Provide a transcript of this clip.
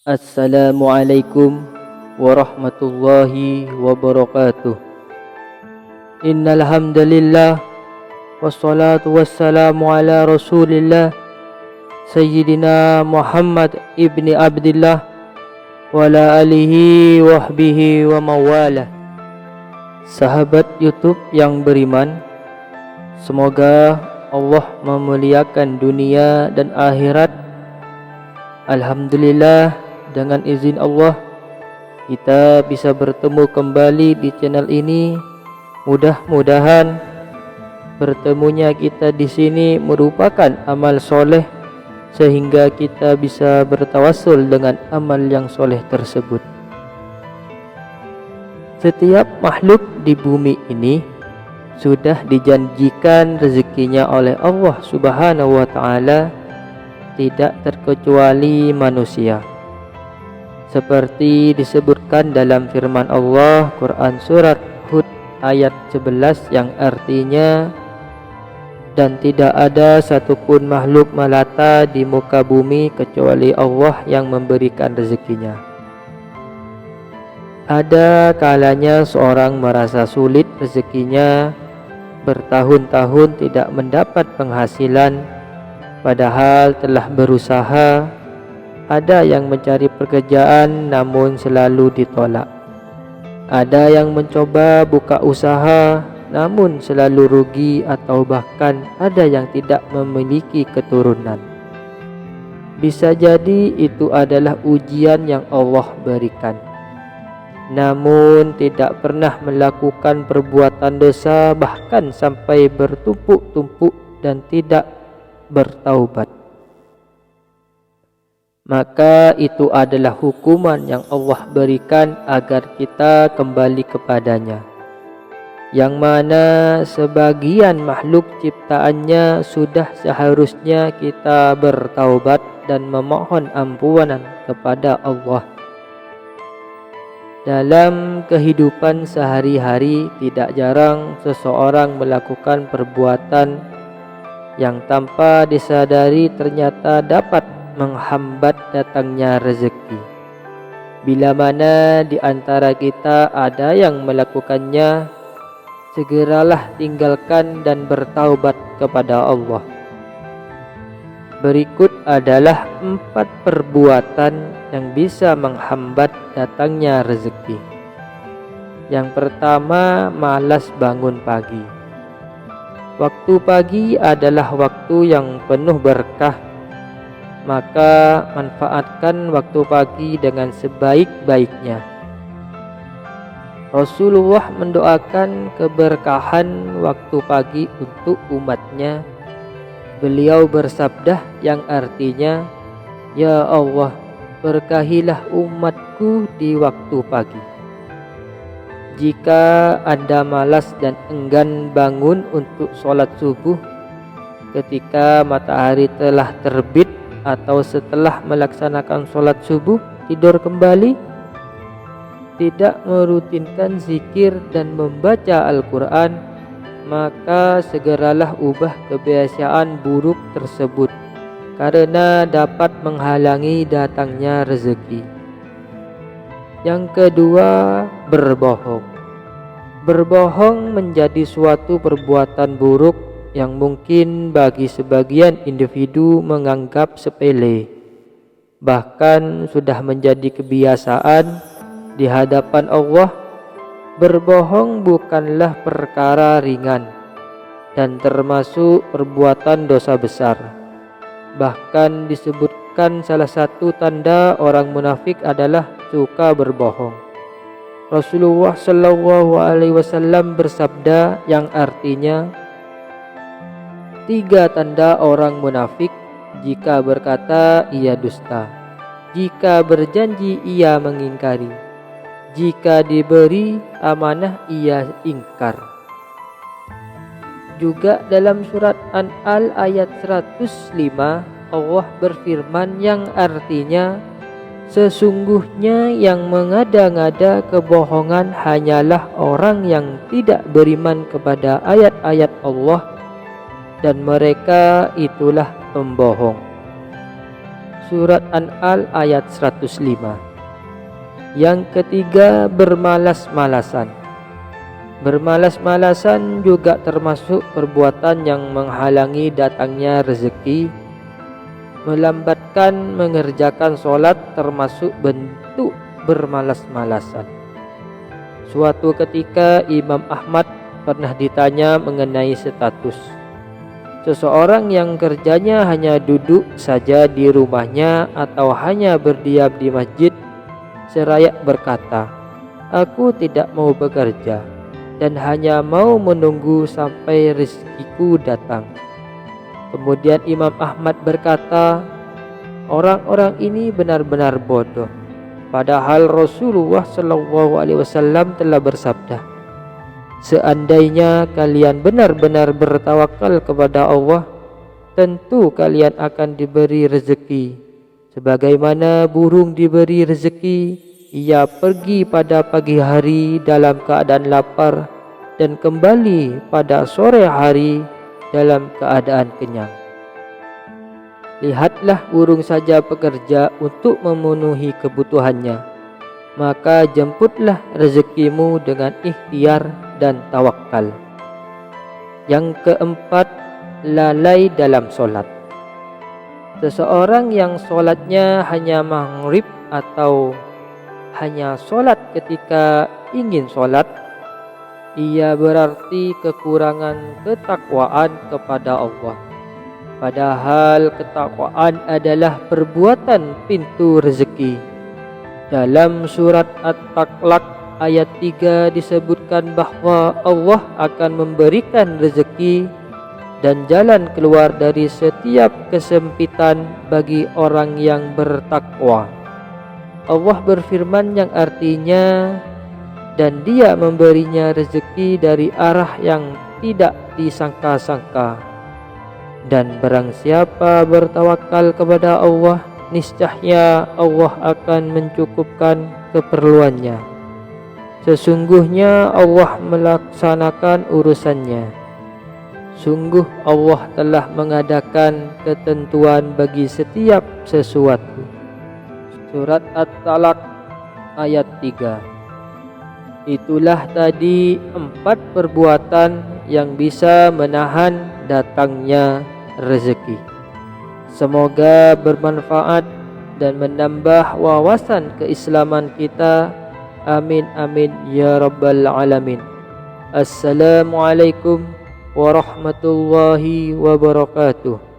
Assalamualaikum warahmatullahi wabarakatuh. Innal hamdalillah wassalatu wassalamu ala Rasulillah Sayyidina Muhammad ibni Abdillah wa ala alihi wahbihi wa mawalah. Sahabat YouTube yang beriman, semoga Allah memuliakan dunia dan akhirat. Alhamdulillah, dengan izin Allah kita bisa bertemu kembali di channel ini. Mudah-mudahan bertemunya kita di sini merupakan amal soleh, sehingga kita bisa bertawassul dengan amal yang soleh tersebut. Setiap makhluk di bumi ini sudah dijanjikan rezekinya oleh Allah Subhanahu wa ta'ala, tidak terkecuali manusia. Seperti disebutkan dalam firman Allah Quran Surat Hud ayat 11 yang artinya, dan tidak ada satupun makhluk melata di muka bumi kecuali Allah yang memberikan rezekinya. Ada kalanya seorang merasa sulit rezekinya, bertahun-tahun tidak mendapat penghasilan, padahal telah berusaha. Ada yang mencari pekerjaan namun selalu ditolak. Ada yang mencoba buka usaha namun selalu rugi, atau bahkan ada yang tidak memiliki keturunan. Bisa jadi itu adalah ujian yang Allah berikan. Namun tidak pernah melakukan perbuatan dosa, bahkan sampai bertumpuk-tumpuk dan tidak bertaubat, maka itu adalah hukuman yang Allah berikan agar kita kembali kepadanya, yang mana sebagian makhluk ciptaannya sudah seharusnya kita bertaubat dan memohon ampunan kepada Allah. Dalam kehidupan sehari-hari tidak jarang seseorang melakukan perbuatan yang tanpa disadari ternyata dapat menghambat datangnya rezeki. Bila mana di antara kita ada yang melakukannya, segeralah tinggalkan dan bertaubat kepada Allah. Berikut adalah 4 perbuatan yang bisa menghambat datangnya rezeki. Yang pertama, malas bangun pagi. Waktu pagi adalah waktu yang penuh berkah, maka manfaatkan waktu pagi dengan sebaik-baiknya. Rasulullah mendoakan keberkahan waktu pagi untuk umatnya. Beliau bersabda yang artinya, "Ya Allah, berkahilah umatku di waktu pagi." Jika Anda malas dan enggan bangun untuk sholat subuh ketika matahari telah terbit, atau setelah melaksanakan sholat subuh tidur kembali, tidak merutinkan zikir dan membaca Al-Quran, maka segeralah ubah kebiasaan buruk tersebut, karena dapat menghalangi datangnya rezeki. Yang kedua, berbohong. Berbohong menjadi suatu perbuatan buruk yang mungkin bagi sebagian individu menganggap sepele, bahkan sudah menjadi kebiasaan. Di hadapan Allah, berbohong bukanlah perkara ringan dan termasuk perbuatan dosa besar. Bahkan disebutkan salah satu tanda orang munafik adalah suka berbohong. Rasulullah Shallallahu Alaihi Wasallam bersabda yang artinya, 3 tanda orang munafik: jika berkata ia dusta, jika berjanji ia mengingkari, jika diberi amanah ia ingkar. Juga dalam surat An-Al ayat 105 Allah berfirman yang artinya, sesungguhnya yang mengada-ngada kebohongan hanyalah orang yang tidak beriman kepada ayat-ayat Allah, dan mereka itulah pembohong. Surat An-Al ayat 105. Yang ketiga, bermalas-malasan. Bermalas-malasan juga termasuk perbuatan yang menghalangi datangnya rezeki. Melambatkan mengerjakan sholat termasuk bentuk bermalas-malasan. Suatu ketika Imam Ahmad pernah ditanya mengenai status seseorang yang kerjanya hanya duduk saja di rumahnya atau hanya berdiam di masjid. Seraya berkata, "Aku tidak mau bekerja dan hanya mau menunggu sampai rezekiku datang." Kemudian Imam Ahmad berkata, "Orang-orang ini benar-benar bodoh. Padahal Rasulullah SAW telah bersabda, seandainya kalian benar-benar bertawakal kepada Allah, tentu kalian akan diberi rezeki. Sebagaimana burung diberi rezeki, ia pergi pada pagi hari dalam keadaan lapar dan kembali pada sore hari dalam keadaan kenyang. Lihatlah burung saja bekerja untuk memenuhi kebutuhannya, maka jemputlah rezekimu dengan ikhtiar dan tawakal." Yang keempat, lalai dalam sholat. Seseorang yang sholatnya hanya maghrib atau hanya sholat ketika ingin sholat, ia berarti kekurangan ketakwaan kepada Allah. Padahal ketakwaan adalah perbuatan pintu rezeki. Dalam surat At-Taklaq ayat 3 disebutkan bahwa Allah akan memberikan rezeki dan jalan keluar dari setiap kesempitan bagi orang yang bertakwa. Allah berfirman yang artinya, "Dan Dia memberinya rezeki dari arah yang tidak disangka-sangka. Dan barang siapa bertawakal kepada Allah, niscaya Allah akan mencukupkan keperluannya. Sesungguhnya Allah melaksanakan urusannya. Sungguh Allah telah mengadakan ketentuan bagi setiap sesuatu." Surat At-Talaq ayat 3. Itulah tadi 4 perbuatan yang bisa menahan datangnya rezeki. Semoga bermanfaat dan menambah wawasan keislaman kita. Amin amin ya rabbal alamin. Assalamualaikum warahmatullahi wabarakatuh.